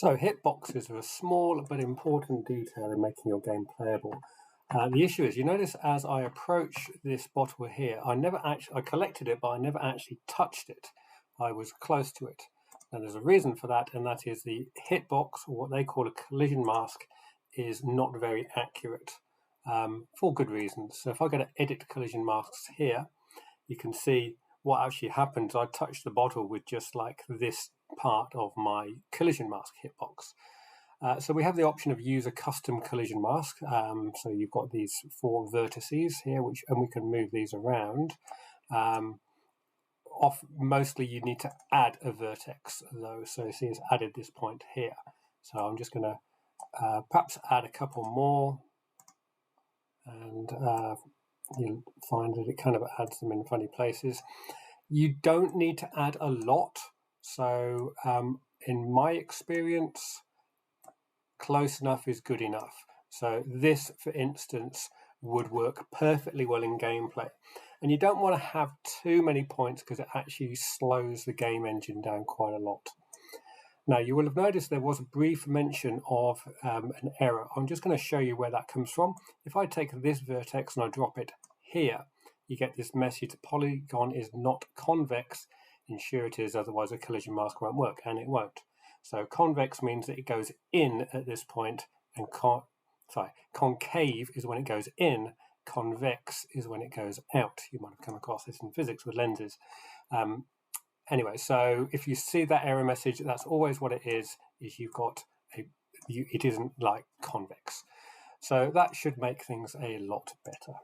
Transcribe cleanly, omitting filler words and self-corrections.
So hitboxes are a small but important detail in making your game playable. The issue is, you notice as I approach this bottle here, I collected it, but I never actually touched it. I was close to it. Now there's a reason for that, and that is the hitbox, or what they call a collision mask, is not very accurate for good reasons. So if I go to edit collision masks here, you can see what actually happens. I touched the bottle with just like this part of my collision mask hitbox. So we have the option of use a custom collision mask. So you've got these 4 vertices here, and we can move these around. Mostly you need to add a vertex though. So you see it's added this point here. So I'm just going to perhaps add a couple more, and you'll find that it kind of adds them in funny places. You don't need to add a lot. So in my experience, close enough is good enough. So this, for instance, would work perfectly well in gameplay. And you don't want to have too many points because it actually slows the game engine down quite a lot. Now, you will have noticed there was a brief mention of an error. I'm just going to show you where that comes from. If I take this vertex and I drop it here, you get this message: the polygon is not convex. Ensure it is, otherwise a collision mask won't work, and it won't. So convex means that it goes in at this point, and concave is when it goes in, convex is when it goes out. You might have come across this in physics with lenses. Anyway, so if you see that error message, that's always what it is you've got it isn't like convex. So that should make things a lot better.